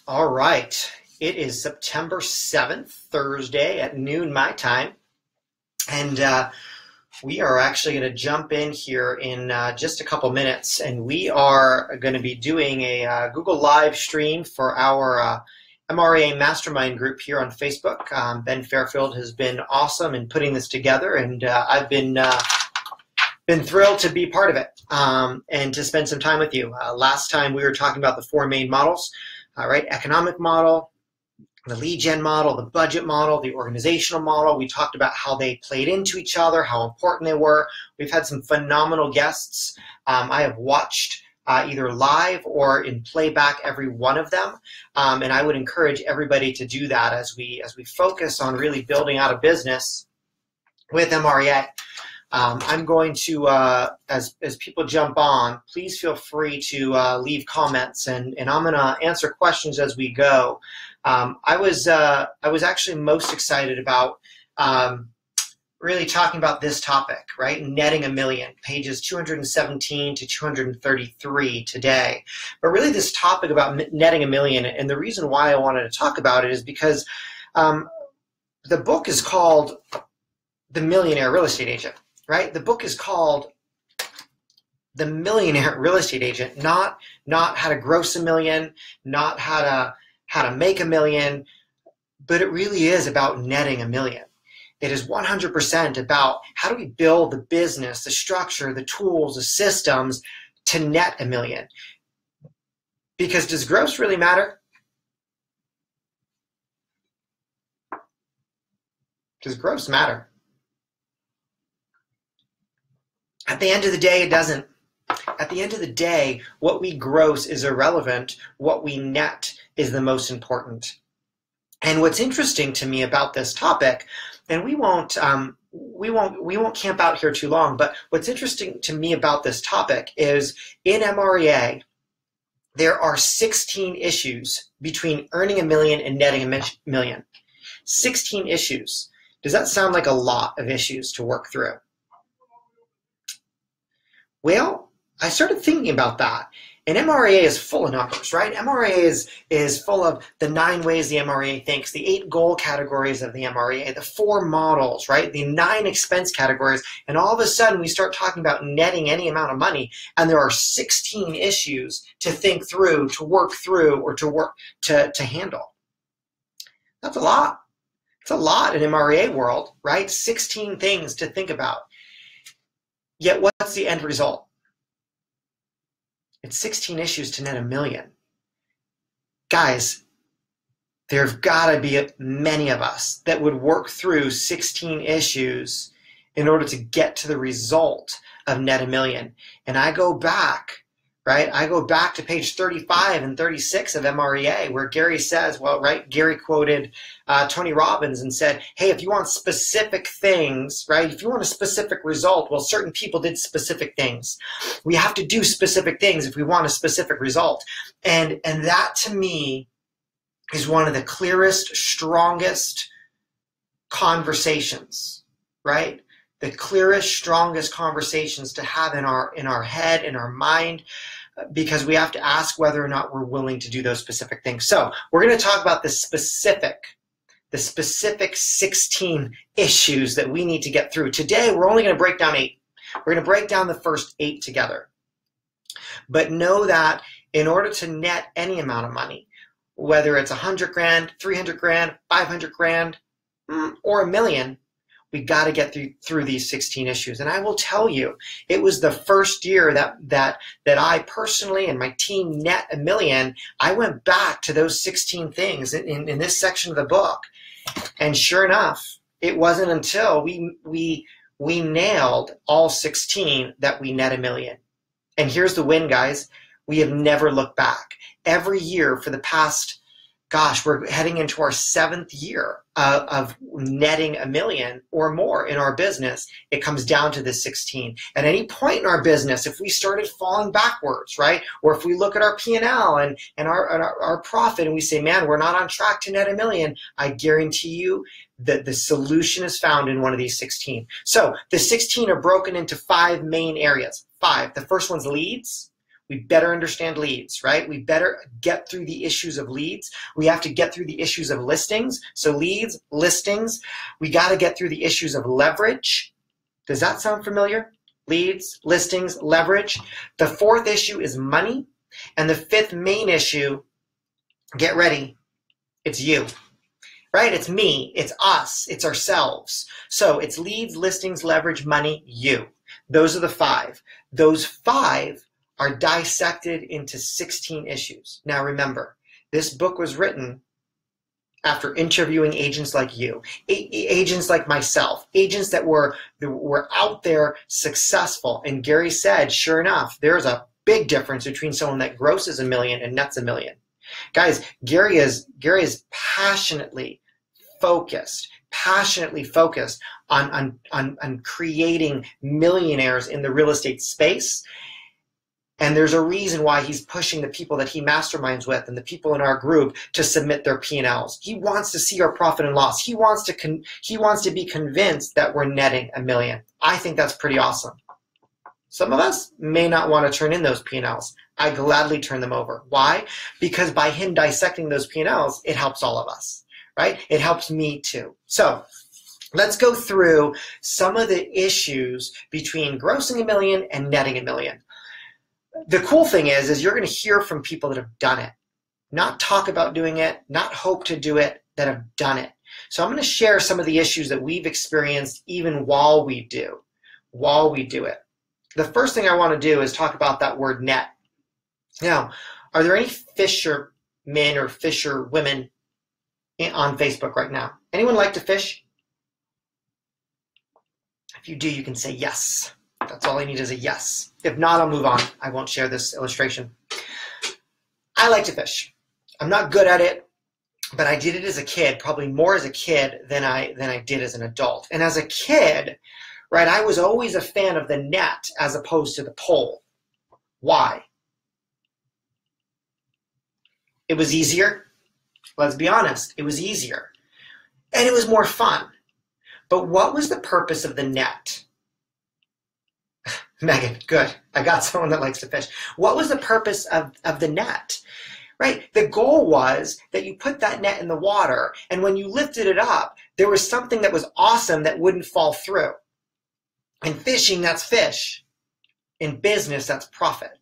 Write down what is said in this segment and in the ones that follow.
All right. It is September 7th, Thursday at noon my time. And we are actually going to jump in here in just a couple minutes. And we are going to be doing a Google Live stream for our MREA Mastermind group here on Facebook. Ben Fairfield has been awesome in putting this together. And I've been thrilled to be part of it and to spend some time with you. Last time we were talking about the four main models, right? Economic model, the lead gen model, the budget model, the organizational model. We talked about how they played into each other, how important they were. We've had some phenomenal guests. I have watched either live or in playback every one of them, and I would encourage everybody to do that as we focus on really building out a business with MREA. I'm going to, as people jump on, please feel free to leave comments, and I'm going to answer questions as we go. I was actually most excited about really talking about this topic, right? Netting a million, pages 217 to 233 today. But really this topic about netting a million, and the reason why I wanted to talk about it is because the book is called The Millionaire Real Estate Agent. Right? The book is called The Millionaire Real Estate Agent, not how to gross a million, not how to make a million, but it really is about netting a million. It is 100% about how do we build the business, the structure, the tools, the systems to net a million. Because does gross really matter? Does gross matter? At the end of the day, it doesn't. At the end of the day, what we gross is irrelevant. What we net is the most important. And what's interesting to me about this topic, and we won't camp out here too long, but what's interesting to me about this topic is in MREA, there are 16 issues between earning a million and netting a million. 16 issues. Does that sound like a lot of issues to work through? Well, I started thinking about that, and MREA is full of numbers, right? MREA is full of the 9 ways the MREA thinks, the 8 goal categories of the MREA, the 4 models, right? The 9 expense categories, and all of a sudden we start talking about netting any amount of money, and there are 16 issues to think through, to work through, or to handle. That's a lot. It's a lot in MREA world, right? 16 things to think about. Yet what's the end result? It's 16 issues to net a million. Guys, there've got to be many of us that would work through 16 issues in order to get to the result of net a million. And I go back, right? I go back to page 35 and 36 of MREA where Gary says, well, right, Gary quoted Tony Robbins and said, hey, if you want specific things, right, if you want a specific result, well, certain people did specific things. We have to do specific things if we want a specific result. And that to me is one of the clearest, strongest conversations, right? The clearest, strongest conversations to have in our head, in our mind, because we have to ask whether or not we're willing to do those specific things. So we're going to talk about the specific 16 issues that we need to get through. Today, we're only going to break down 8. We're going to break down the first 8 together. But know that in order to net any amount of money, whether it's 100 grand, 300 grand, 500 grand, or $1 million, we got to get through these 16 issues. And I will tell you, it was the first year that I personally and my team net $1 million. I went back to those 16 things in this section of the book. And sure enough, it wasn't until we nailed all 16 that we net $1 million. And here's the win, guys. We have never looked back. Every year for the past, gosh, we're heading into our 7th year of netting $1 million or more in our business. It comes down to this 16. At any point in our business, if we started falling backwards, right, or if we look at our P&L and our profit and we say, man, we're not on track to net $1 million, I guarantee you that the solution is found in one of these 16. So the 16 are broken into 5 main areas. 5. The first one's leads. We better understand leads, right? We better get through the issues of leads. We have to get through the issues of listings. So leads, listings. We got to get through the issues of leverage. Does that sound familiar? Leads, listings, leverage. The fourth issue is money. And the fifth main issue, get ready, it's you, right? It's me, it's us, it's ourselves. So it's leads, listings, leverage, money, you. Those are the five. Those five are dissected into 16 issues. Now remember, this book was written after interviewing agents like you, agents like myself, agents that were out there successful. And Gary said, sure enough, there's a big difference between someone that grosses $1 million and nets $1 million. Guys, Gary is passionately focused on creating millionaires in the real estate space. And there's a reason why he's pushing the people that he masterminds with and the people in our group to submit their P&Ls. He wants to see our profit and loss. He wants to be convinced that we're netting $1 million. I think that's pretty awesome. Some of us may not want to turn in those P&Ls. I gladly turn them over. Why? Because by him dissecting those P&Ls, it helps all of us, right? It helps me too. So let's go through some of the issues between grossing $1 million and netting $1 million. The cool thing is you're going to hear from people that have done it, not talk about doing it, not hope to do it, that have done it. So I'm going to share some of the issues that we've experienced even while we do it. The first thing I want to do is talk about that word net. Now, are there any fishermen or fisherwomen on Facebook right now? Anyone like to fish? If you do, you can say yes. That's all I need is a yes. If not, I'll move on. I won't share this illustration. I like to fish. I'm not good at it, but I did it as a kid, probably more as a kid than I did as an adult. And as a kid, right, I was always a fan of the net as opposed to the pole. Why? It was easier. Let's be honest. It was easier. And it was more fun. But what was the purpose of the net? Megan, good. I got someone that likes to fish. What was the purpose of the net? Right? The goal was that you put that net in the water, and when you lifted it up, there was something that was awesome that wouldn't fall through. In fishing, that's fish. In business, that's profit.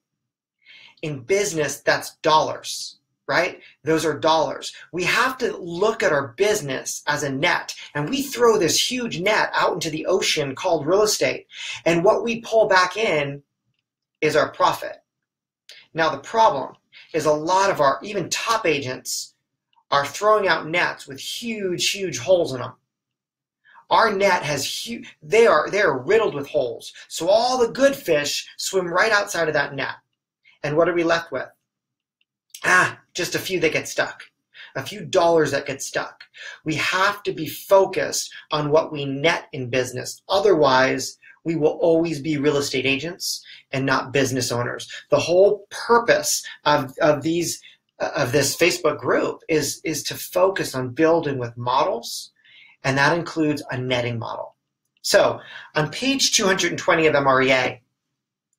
In business, that's dollars. Right? Those are dollars. We have to look at our business as a net, and we throw this huge net out into the ocean called real estate, and what we pull back in is our profit. Now the problem is a lot of our even top agents are throwing out nets with huge holes in them. Our net has they are riddled with holes. So all the good fish swim right outside of that net. And what are we left with? Just a few that get stuck, a few dollars that get stuck. We have to be focused on what we net in business. Otherwise, we will always be real estate agents and not business owners. The whole purpose of this Facebook group is to focus on building with models, and that includes a netting model. So on page 220 of MREA,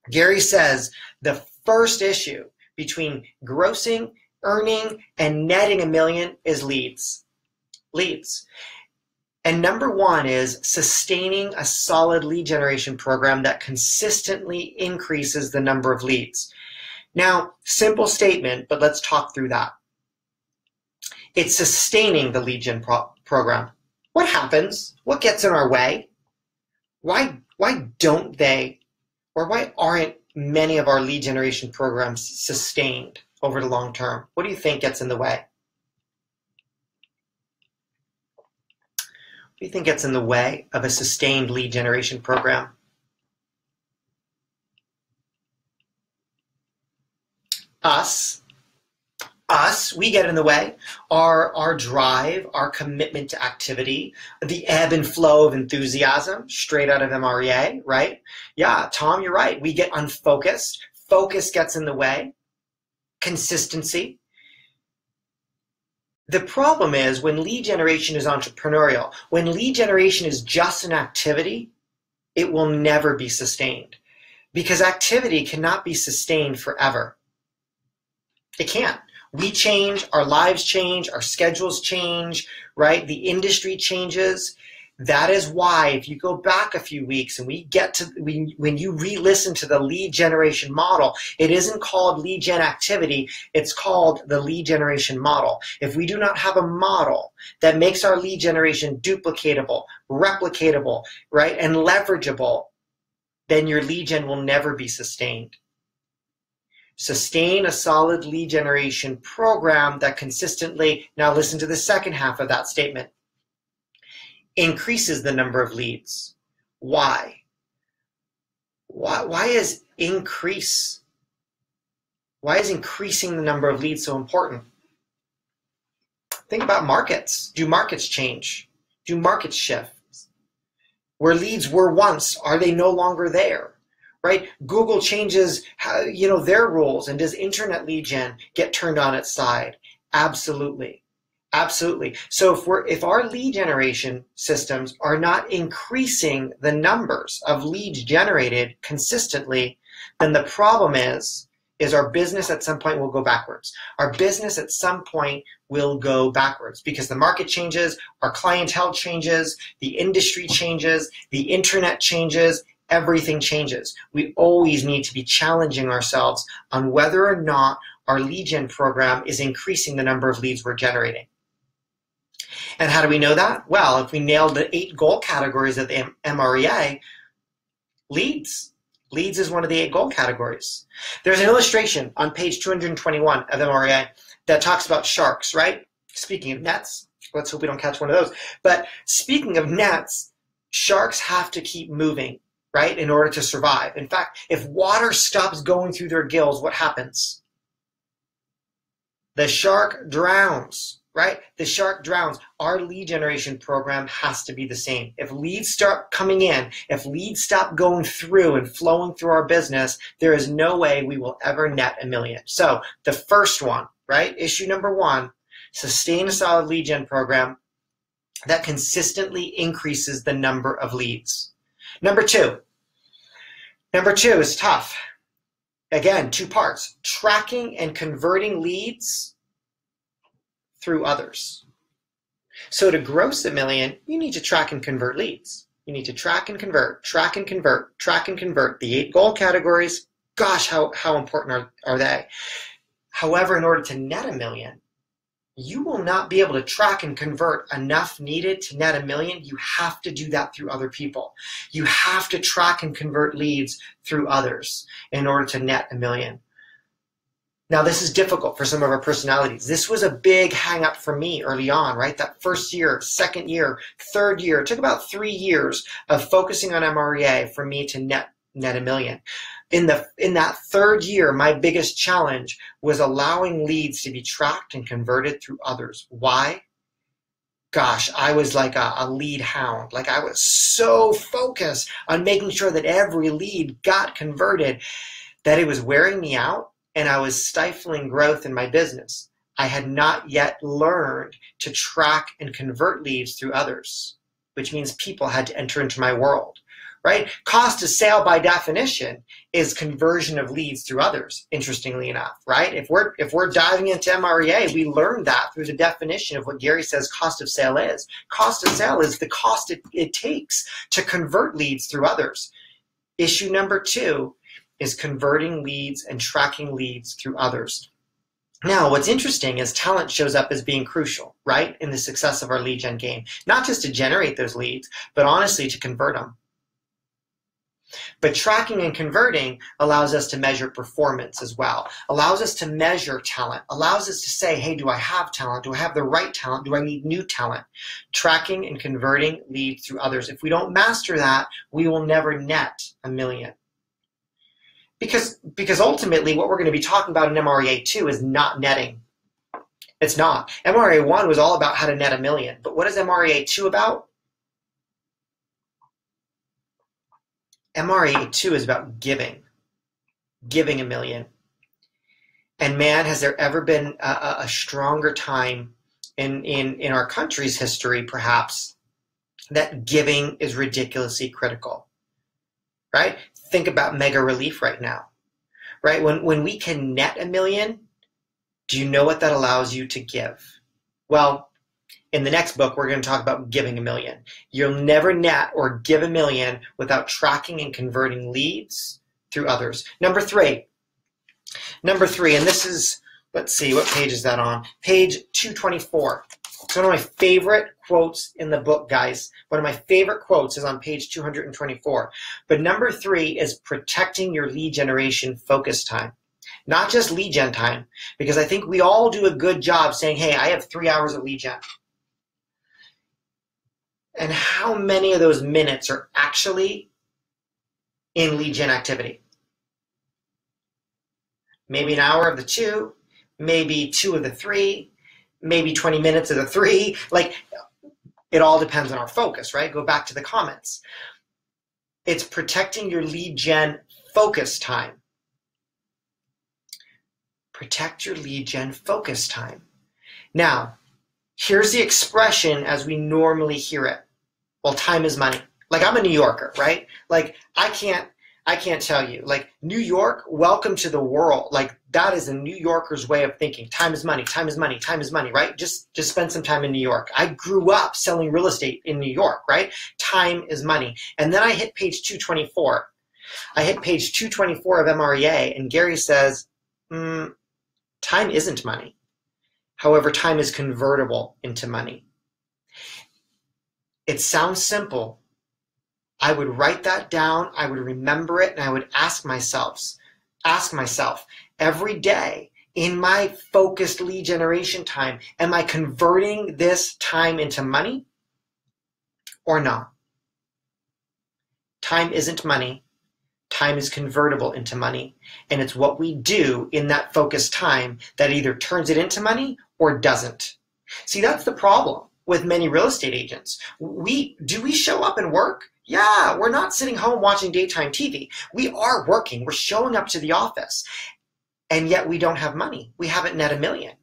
Gary says the first issue between grossing, earning, and netting $1 million is leads. Leads. And number one is sustaining a solid lead generation program that consistently increases the number of leads. Now, simple statement, but let's talk through that. It's sustaining the lead gen program. What happens? What gets in our way? Why don't they, or why aren't many of our lead generation programs sustained over the long term? What do you think gets in the way? What do you think gets in the way of a sustained lead generation program? Us, we get in the way. Our drive, our commitment to activity, the ebb and flow of enthusiasm, straight out of MREA, right? Yeah, Tom, you're right. We get unfocused. Focus gets in the way. Consistency. The problem is when lead generation is entrepreneurial, when lead generation is just an activity, it will never be sustained. because activity cannot be sustained forever. It can't. We change, our lives change, our schedules change, right? The industry changes. That is why if you go back a few weeks and when you re-listen to the lead generation model, it isn't called lead gen activity, it's called the lead generation model. If we do not have a model that makes our lead generation duplicatable, replicatable, right, and leverageable, then your lead gen will never be sustained. Sustain a solid lead generation program that consistently, now listen to the second half of that statement, increases the number of leads. Why? Why is increasing the number of leads so important? Think about markets. Do markets change? Do markets shift? Where leads were once, are they no longer there? Right? Google changes their rules, and does internet lead gen get turned on its side? Absolutely. Absolutely. So if our lead generation systems are not increasing the numbers of leads generated consistently, then the problem is our business at some point will go backwards. Our business at some point will go backwards because the market changes, our clientele changes, the industry changes, the internet changes, everything changes. We always need to be challenging ourselves on whether or not our lead gen program is increasing the number of leads we're generating. And how do we know that? Well, if we nailed the 8 goal categories of the MREA, leads is one of the 8 goal categories. There's an illustration on page 221 of MREA that talks about sharks, right? Speaking of nets, let's hope we don't catch one of those. But speaking of nets, sharks have to keep moving, right, in order to survive. In fact, if water stops going through their gills, what happens? The shark drowns, right? The shark drowns. Our lead generation program has to be the same. If leads start coming in, if leads stop going through and flowing through our business, there is no way we will ever net $1 million. So the first one, right? Issue number 1, sustain a solid lead gen program that consistently increases the number of leads. Number two is tough. Again, 2 parts, tracking and converting leads through others. So to gross $1 million, you need to track and convert leads. You need to track and convert, track and convert, track and convert. The 8 goal categories, gosh, how important are they? However, in order to net $1 million, you will not be able to track and convert enough needed to net $1 million. You have to do that through other people. You have to track and convert leads through others in order to net $1 million. Now, this is difficult for some of our personalities. This was a big hang up for me early on, right? That first year, second year, third year. It took about 3 years of focusing on MREA for me to net $1 million. In that third year, my biggest challenge was allowing leads to be tracked and converted through others. Why? Gosh, I was like a lead hound. Like I was so focused on making sure that every lead got converted that it was wearing me out and I was stifling growth in my business. I had not yet learned to track and convert leads through others, which means people had to enter into my world. Right? Cost of sale by definition is conversion of leads through others, interestingly enough, right? If we're diving into MREA, we learned that through the definition of what Gary says cost of sale is. Cost of sale is the cost it takes to convert leads through others. Issue number 2 is converting leads and tracking leads through others. Now, what's interesting is talent shows up as being crucial, right, in the success of our lead gen game. Not just to generate those leads, but honestly to convert them. But tracking and converting allows us to measure performance as well, allows us to measure talent, allows us to say, hey, do I have talent? Do I have the right talent? Do I need new talent? Tracking and converting leads through others. If we don't master that, we will never net $1 million. Because ultimately what we're going to be talking about in MREA 2 is not netting. It's not. MREA 1 was all about how to net $1 million. But what is MREA 2 about? MREA 2 is about giving $1 million. And man, has there ever been a stronger time in our country's history, perhaps, that giving is ridiculously critical, right? think about Mega Relief right now, right? When we can net $1 million, do you know what that allows you to give? Well, in the next book, we're going to talk about giving $1 million. You'll never net or give $1 million without tracking and converting leads through others. Number three, and this is, let's see, what page is that on? Page 224. It's one of my favorite quotes in the book, guys. One of my favorite quotes is on page 224. But number 3 is protecting your lead generation focus time. Not just lead gen time, because I think we all do a good job saying, hey, I have 3 hours of lead gen. And how many of those minutes are actually in lead gen activity? Maybe an hour of the 2, maybe 2 of the 3, maybe 20 minutes of the 3. Like, it all depends on our focus, right? Go back to the comments. It's protecting your lead gen focus time. Protect your lead gen focus time. Now, here's the expression as we normally hear it. Well, time is money. Like, I'm a New Yorker, right? Like, I can't tell you. Like, New York, welcome to the world. Like, that is a New Yorker's way of thinking. Time is money, time is money, time is money, right? Just spend some time in New York. I grew up selling real estate in New York, right? Time is money. And then I hit page 224. I hit page 224 of MREA, and Gary says, time isn't money. However, time is convertible into money. It sounds simple. I would write that down, I would remember it, and I would ask myself every day in my focused lead generation time, am I converting this time into money or not? Time isn't money. Time is convertible into money, and it's what we do in that focused time that either turns it into money or doesn't. See, that's the problem with many real estate agents. Do we show up and work? Yeah, we're not sitting home watching daytime TV. We are working. We're showing up to the office, and yet we don't have money. We haven't net $1 million.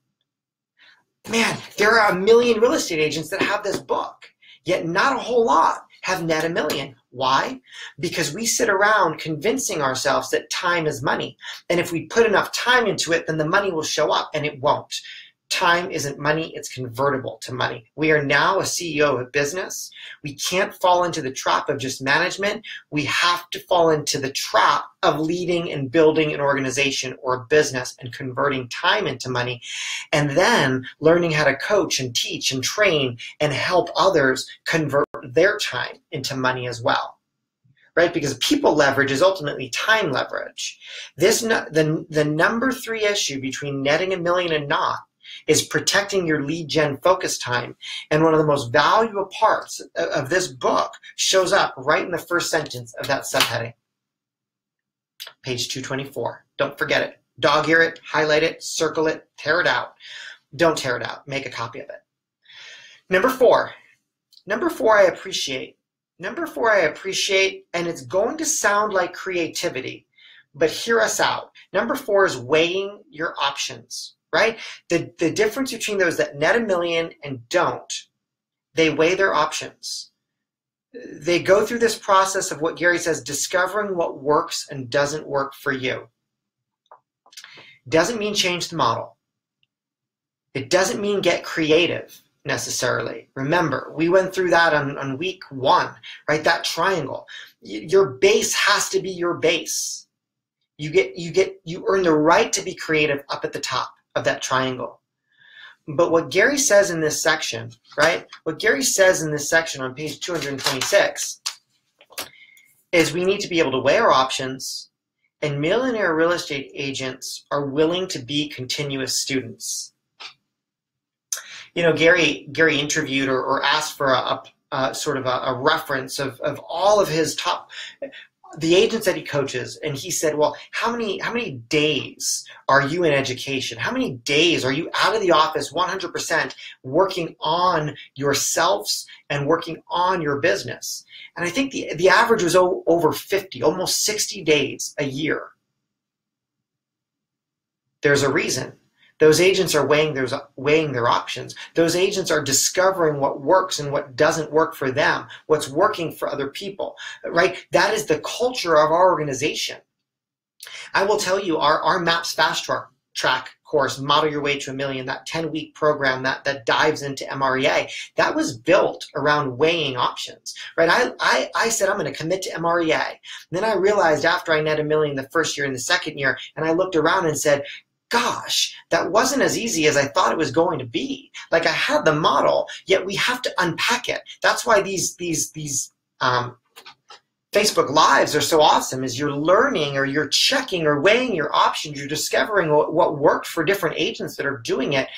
Man, there are 1 million real estate agents that have this book, yet not a whole lot have net $1 million. Why? Because we sit around convincing ourselves that time is money. And if we put enough time into it, then the money will show up, and it won't. Time isn't money, it's convertible to money. We are now a CEO of a business. We can't fall into the trap of just management. We have to fall into the trap of leading and building an organization or a business and converting time into money, and then learning how to coach and teach and train and help others convert their time into money as well. Right? Because people leverage is ultimately time leverage. The number 3 issue between netting $1 million and not is protecting your lead gen focus time. And one of the most valuable parts of this book shows up right in the first sentence of that subheading. Page 224. Don't forget it. Dog ear it, highlight it, circle it, tear it out. Don't tear it out. Make a copy of it. Number 4. Number 4 I appreciate. Number 4 I appreciate, and it's going to sound like creativity, but hear us out. Number 4 is weighing your options. Right? The difference between those that net $1 million and don't, they weigh their options. They go through this process of what Gary says, discovering what works and doesn't work for you. Doesn't mean change the model. It doesn't mean get creative necessarily. Remember, we went through that on week 1, right? That triangle. Your base has to be your base. You earn the right to be creative up at the top of that triangle. But what Gary says in this section, right? What Gary says in this section on page 226 is we need to be able to weigh our options, and millionaire real estate agents are willing to be continuous students. You know, Gary interviewed or asked for a sort of a reference of all of his top the agents that he coaches, and he said, well, how many days are you in education? How many days are you out of the office 100% working on yourselves and working on your business? And I think the average was over 50, almost 60 days a year. There's a reason. Those agents are weighing their options. Those agents are discovering what works and what doesn't work for them, what's working for other people, right? That is the culture of our organization. I will tell you, our MAPS Fast Track course, Model Your Way to a Million, that 10-week program that dives into MREA, that was built around weighing options, right? I said, I'm going to commit to MREA. And then I realized after I net a million the first year and the second year, and I looked around and said, gosh, that wasn't as easy as I thought it was going to be. Like, I had the model, yet we have to unpack it. That's why these Facebook Lives are so awesome, is you're learning or you're checking or weighing your options. You're discovering what worked for different agents that are doing it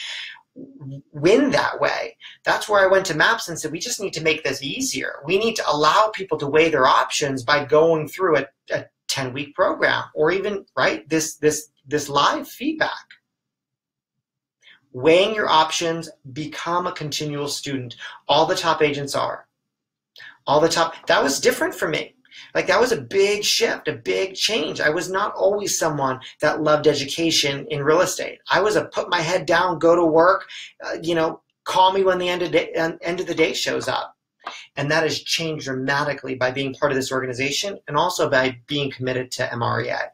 win that way. That's where I went to MAPS and said, we just need to make this easier. We need to allow people to weigh their options by going through a 10-week program, or even, right, this live feedback. Weighing your options, become a continual student. All the top agents are. All the top. That was different for me. Like, that was a big shift, a big change. I was not always someone that loved education in real estate. I was a put my head down, go to work, call me when the end of the day shows up. And that has changed dramatically by being part of this organization and also by being committed to MREA.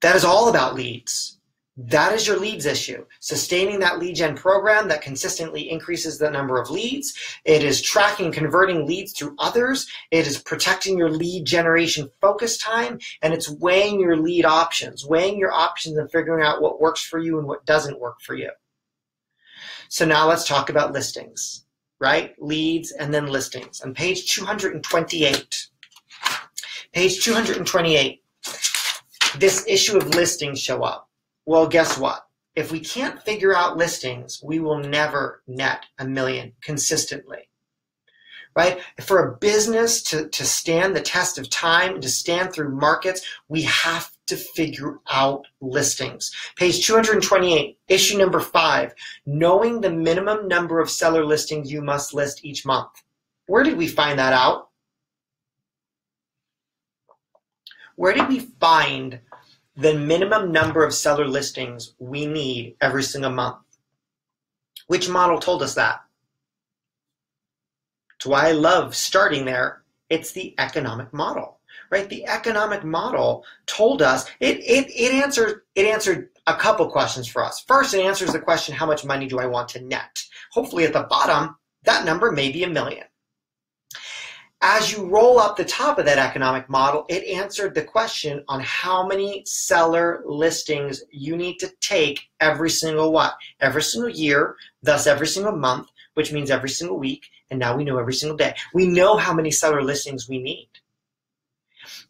That is all about leads. That is your leads issue. Sustaining that lead gen program that consistently increases the number of leads. It is tracking, converting leads through others. It is protecting your lead generation focus time, and it's weighing your lead options, weighing your options and figuring out what works for you and what doesn't work for you. So now let's talk about listings, right? Leads and then listings. On page 228, this issue of listings show up. Well, guess what? If we can't figure out listings, we will never net a million consistently, right? For a business to stand the test of time, to stand through markets, we have to figure out listings. Page 228, issue number 5, knowing the minimum number of seller listings you must list each month. Where did we find that out? Where did we find the minimum number of seller listings we need every single month? Which model told us that? That's why I love starting there. It's the economic model, right? The economic model told us, it answered a couple questions for us. First, it answers the question, how much money do I want to net? Hopefully at the bottom, that number may be $1 million. As you roll up the top of that economic model, it answered the question on how many seller listings you need to take every single what? Every single year, thus every single month, which means every single week, and now we know every single day. We know how many seller listings we need.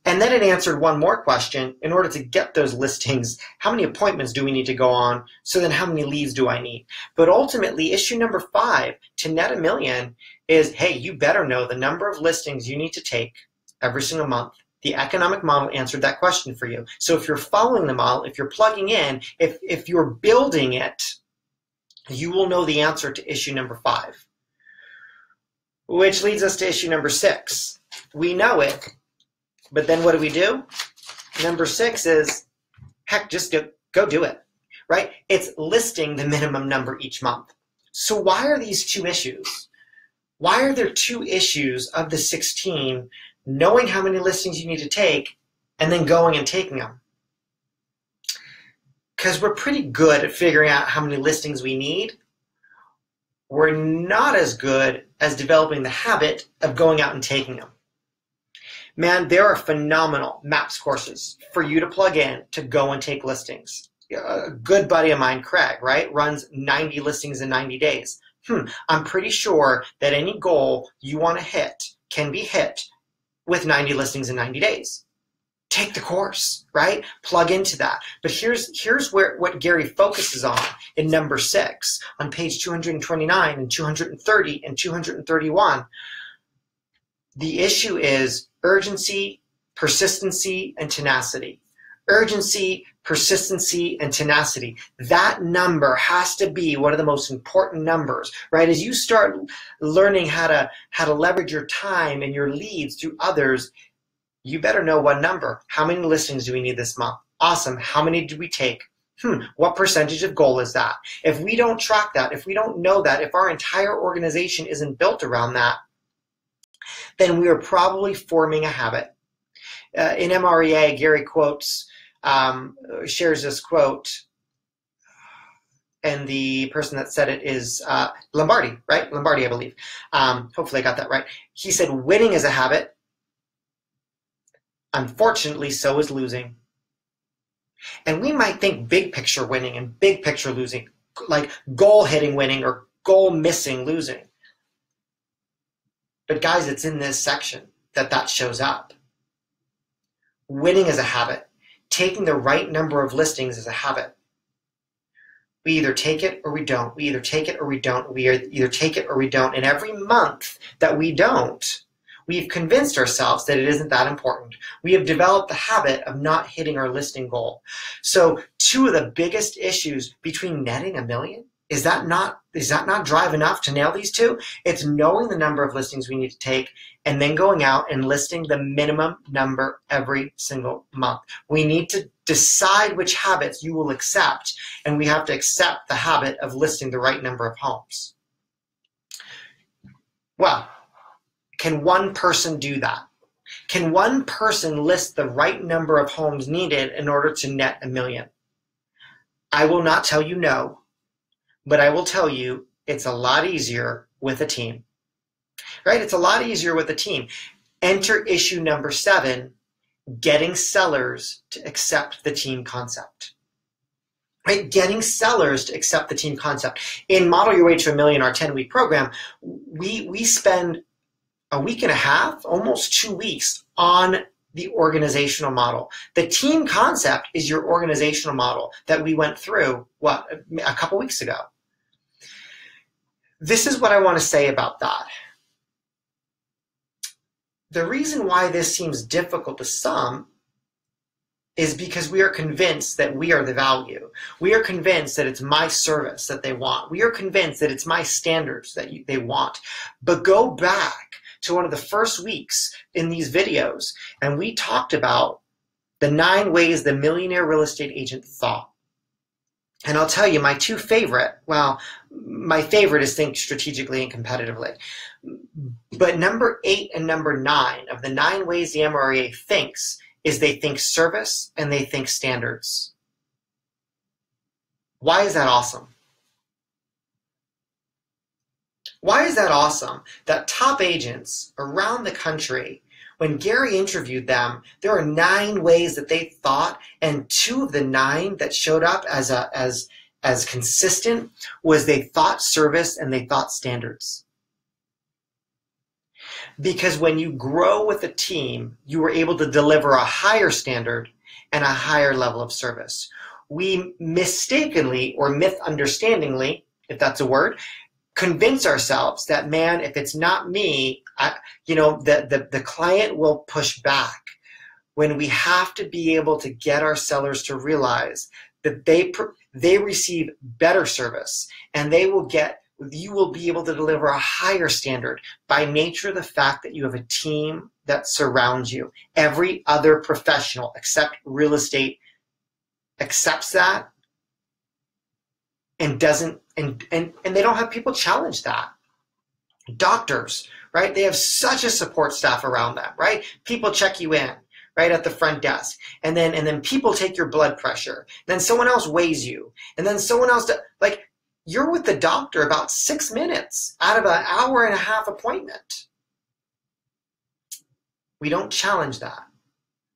And then it answered one more question. In order to get those listings, how many appointments do we need to go on? So then how many leads do I need? But ultimately, issue number 5, to net $1 million, is, hey, you better know the number of listings you need to take every single month. The economic model answered that question for you. So if you're following the model, if you're plugging in, if you're building it, you will know the answer to issue number 5. Which leads us to issue number 6. We know it, but then what do? Number 6 is, heck, just go do it, right? It's listing the minimum number each month. So why are these 2 issues? Why are there 2 issues of the 16, knowing how many listings you need to take and then going and taking them? Because we're pretty good at figuring out how many listings we need. We're not as good as developing the habit of going out and taking them. Man, there are phenomenal MAPS courses for you to plug in to go and take listings. A good buddy of mine, Craig, right, runs 90 listings in 90 days. I'm pretty sure that any goal you want to hit can be hit with 90 listings in 90 days. Take the course, right? Plug into that. But here's what Gary focuses on in number 6 on page 229 and 230 and 231. The issue is urgency, persistency, and tenacity. Urgency, persistency, and tenacity. That number has to be one of the most important numbers, right? As you start learning how to leverage your time and your leads through others, you better know what number. How many listings do we need this month? Awesome. How many did we take? What percentage of goal is that? If we don't track that, if we don't know that, if our entire organization isn't built around that, then we are probably forming a habit. In MREA, Gary shares this quote, and the person that said it is Lombardi, right? Lombardi, I believe. Hopefully I got that right. He said, winning is a habit. Unfortunately, so is losing. And we might think big picture winning and big picture losing, like goal hitting winning or goal missing losing. But guys, it's in this section that shows up. Winning is a habit. Taking the right number of listings is a habit. We either take it or we don't. We either take it or we don't. We either take it or we don't. And every month that we don't, we've convinced ourselves that it isn't that important. We have developed the habit of not hitting our listing goal. So two of the biggest issues between netting $1 million, is that not drive enough to nail these two? It's knowing the number of listings we need to take and then going out and listing the minimum number every single month. We need to decide which habits you will accept, and we have to accept the habit of listing the right number of homes. Well, can one person do that? Can one person list the right number of homes needed in order to net $1 million? I will not tell you no, but I will tell you it's a lot easier with a team, right? It's a lot easier with a team. Enter issue number 7, getting sellers to accept the team concept. Right? Getting sellers to accept the team concept. In Model Your Way to $1 Million, our 10-week program, we spend a week and a half, almost 2 weeks on the organizational model. The team concept is your organizational model that we went through, a couple weeks ago. This is what I want to say about that. The reason why this seems difficult to some is because we are convinced that we are the value. We are convinced that it's my service that they want. We are convinced that it's my standards that they want. But go back to one of the first weeks in these videos, and we talked about the 9 ways the millionaire real estate agent thought. And I'll tell you, my two favorite, my favorite is think strategically and competitively. But number 8 and number 9 of the 9 ways the MREA thinks is they think service and they think standards. Why is that awesome? Why is that awesome? That top agents around the country, when Gary interviewed them, there are 9 ways that they thought, and 2 of the 9 that showed up as consistent was they thought service and they thought standards. Because when you grow with a team, you were able to deliver a higher standard and a higher level of service. We mistakenly or misunderstandingly, if that's a word, convince ourselves that, man, if it's not me, the client will push back, when we have to be able to get our sellers to realize that they receive better service and you will be able to deliver a higher standard by nature of the fact that you have a team that surrounds you. Every other professional except real estate accepts that and doesn't, and they don't have people challenge that. Doctors, right? They have such a support staff around them, right? People check you in, right, at the front desk. And then people take your blood pressure. Then someone else weighs you. And then someone else, you're with the doctor about 6 minutes out of an hour and a half appointment. We don't challenge that.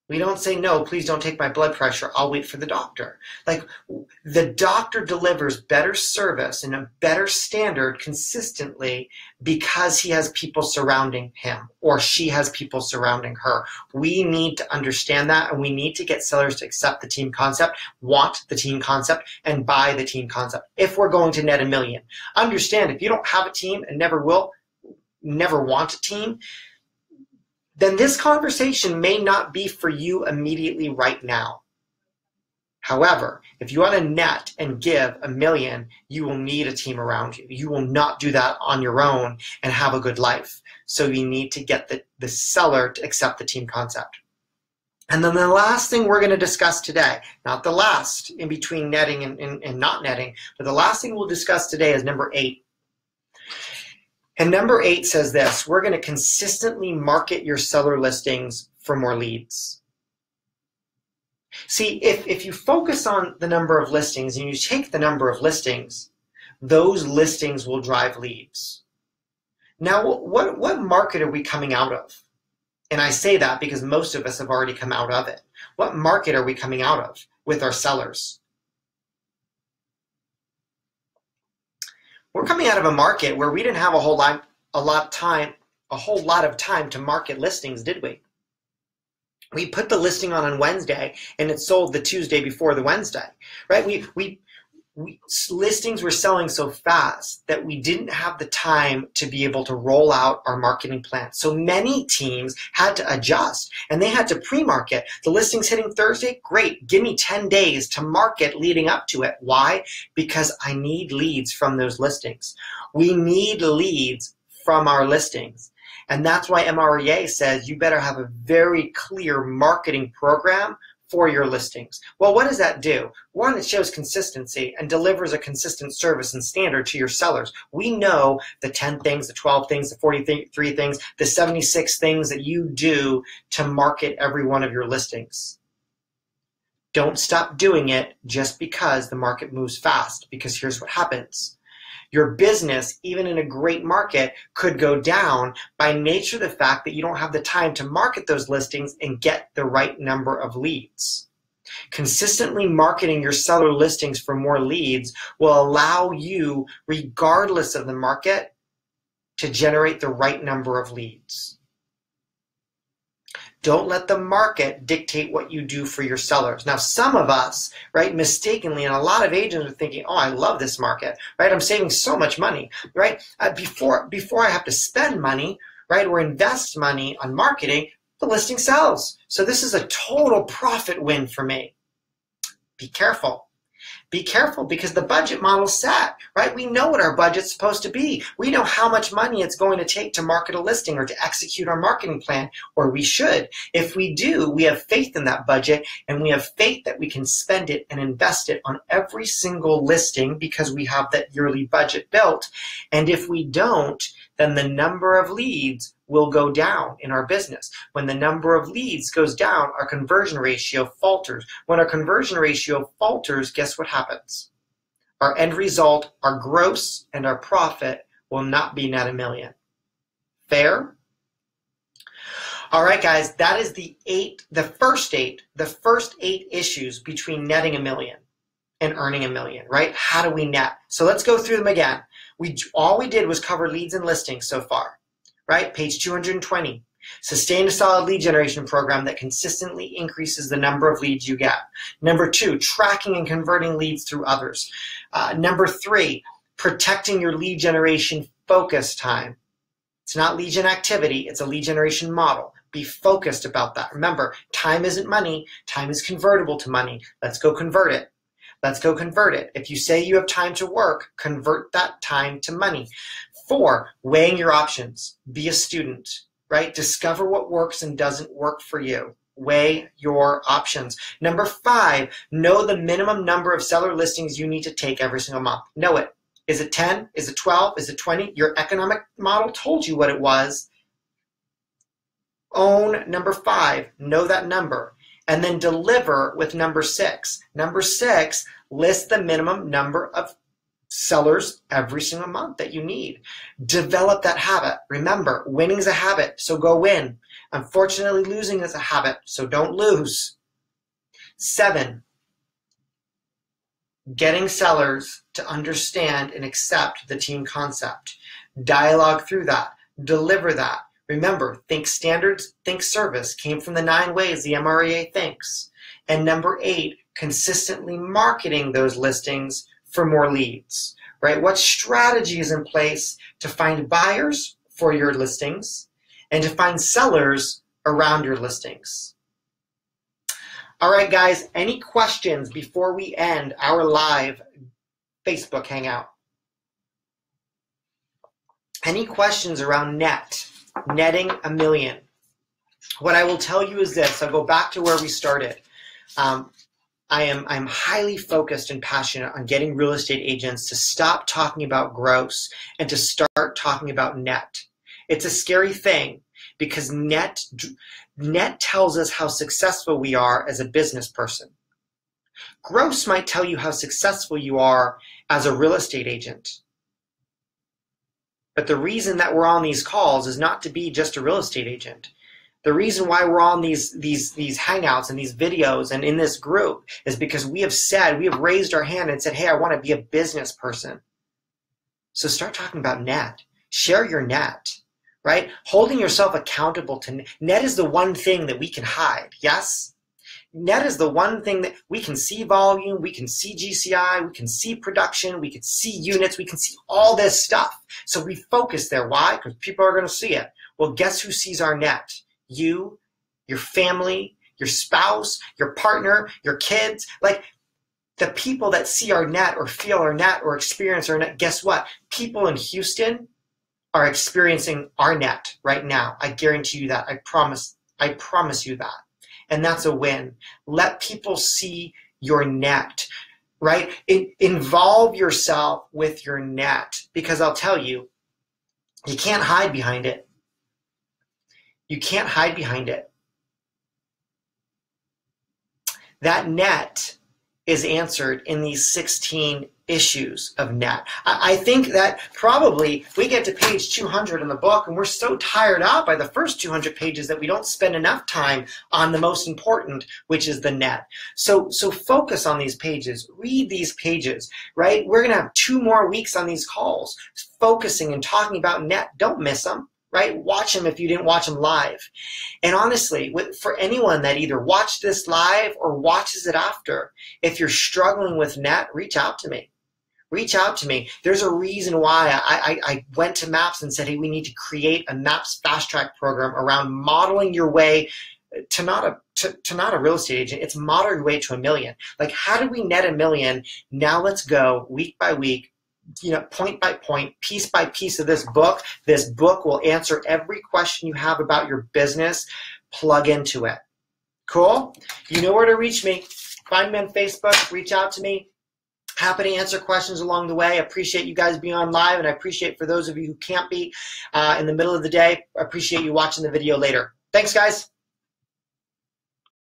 We don't say, no, please don't take my blood pressure. I'll wait for the doctor. The doctor delivers better service and a better standard consistently because he has people surrounding him or she has people surrounding her. We need to understand that, and we need to get sellers to accept the team concept, want the team concept, and buy the team concept if we're going to net $1 million. Understand, if you don't have a team and never want a team, then this conversation may not be for you immediately right now. However, if you want to net and give $1 million, you will need a team around you. You will not do that on your own and have a good life. So you need to get the seller to accept the team concept. And then the last thing we're going to discuss today, not the last in between netting and not netting, but the last thing we'll discuss today is number 8. And number 8 says this: we're going to consistently market your seller listings for more leads. See, if you focus on the number of listings and you take the number of listings, those listings will drive leads. Now, what market are we coming out of? And I say that because most of us have already come out of it. What market are we coming out of with our sellers? We're coming out of a market where we didn't have a whole lot of time to market listings, did we? We put the listing on Wednesday and it sold the Tuesday before the Wednesday, right? Listings were selling so fast that we didn't have the time to be able to roll out our marketing plan. So many teams had to adjust and they had to pre-market. The listing's hitting Thursday, great. Give me 10 days to market leading up to it. Why? Because I need leads from those listings. We need leads from our listings. And that's why MREA says you better have a very clear marketing program for your listings. Well, what does that do? One, it shows consistency and delivers a consistent service and standard to your sellers. We know the 10 things, the 12 things, the 43 things, the 76 things that you do to market every one of your listings. Don't stop doing it just because the market moves fast, because here's what happens. Your business, even in a great market, could go down by nature of the fact that you don't have the time to market those listings and get the right number of leads. Consistently marketing your seller listings for more leads will allow you, regardless of the market, to generate the right number of leads. Don't let the market dictate what you do for your sellers. Now, some of us, right, mistakenly, and a lot of agents are thinking, oh, I love this market, right? I'm saving so much money, right? Before I have to spend money, right, or invest money on marketing, the listing sells. So this is a total profit win for me. Be careful. Be careful, because the budget model's set, right? We know what our budget's supposed to be. We know how much money it's going to take to market a listing or to execute our marketing plan, or we should. If we do, we have faith in that budget, and we have faith that we can spend it and invest it on every single listing because we have that yearly budget built. And if we don't, then the number of leads will go down in our business. When the number of leads goes down, our conversion ratio falters. When our conversion ratio falters, guess what happens? Our end result, our gross and our profit will not be net $1 million. Fair? All right, guys, that is the first eight issues between netting $1 million and earning $1 million, right? How do we net? So let's go through them again. All we did was cover leads and listings so far, right? Page 220. Sustain a solid lead generation program that consistently increases the number of leads you get. Number 2, tracking and converting leads through others. Number 3, protecting your lead generation focus time. It's not lead gen activity, it's a lead generation model. Be focused about that. Remember, time isn't money, time is convertible to money. Let's go convert it. Let's go convert it. If you say you have time to work, convert that time to money. 4, weighing your options. Be a student, right? Discover what works and doesn't work for you. Weigh your options. Number 5, know the minimum number of seller listings you need to take every single month. Know it. Is it 10? Is it 12? Is it 20? Your economic model told you what it was. Own number 5. Know that number. And then deliver with number 6. Number 6, list the minimum number of sellers every single month that you need. Develop that habit. Remember, winning is a habit, so go win. Unfortunately, losing is a habit, so don't lose. 7, getting sellers to understand and accept the team concept. Dialogue through that. Deliver that. Remember, think standards, think service came from the 9 ways the MREA thinks. And number 8, consistently marketing those listings for more leads, right? What strategy is in place to find buyers for your listings and to find sellers around your listings? All right, guys, any questions before we end our live Facebook Hangout? Any questions around netting $1 million? What I will tell you is this. I'll go back to where we started. I'm highly focused and passionate on getting real estate agents to stop talking about gross and to start talking about net. It's a scary thing because net tells us how successful we are as a business person. Gross might tell you how successful you are as a real estate agent. But the reason that we're on these calls is not to be just a real estate agent. The reason why we're on these hangouts and these videos and in this group is because we have raised our hand and said, hey, I want to be a business person. So start talking about net. Share your net, right? Holding yourself accountable to net is the one thing that we can hide, yes? Net is the one thing that we can see volume, we can see GCI, we can see production, we can see units, we can see all this stuff. So we focus there. Why? Because people are going to see it. Well, guess who sees our net? You, your family, your spouse, your partner, your kids. Like the people that see our net or feel our net or experience our net, guess what? People in Houston are experiencing our net right now. I guarantee you that. I promise you that. And that's a win. Let people see your net, right? Involve yourself with your net, because I'll tell you, you can't hide behind it. You can't hide behind it. That net is answered in these 16 issues of net. I think that probably we get to page 200 in the book and we're so tired out by the first 200 pages that we don't spend enough time on the most important, which is the net. So focus on these pages, read these pages, right? We're going to have 2 more weeks on these calls, focusing and talking about net. Don't miss them. Right? Watch them if you didn't watch them live. And honestly, for anyone that either watched this live or watches it after, if you're struggling with net, reach out to me. Reach out to me. There's a reason why I went to MAPS and said, hey, we need to create a MAPS fast track program around modeling your way to not a real estate agent. It's model your way to $1 million. Like, how do we net $1 million? Now let's go week by week, point by point, piece by piece of this book. This book will answer every question you have about your business. Plug into it. Cool? You know where to reach me. Find me on Facebook. Reach out to me. Happy to answer questions along the way. I appreciate you guys being on live, and I appreciate for those of you who can't be in the middle of the day, I appreciate you watching the video later. Thanks, guys.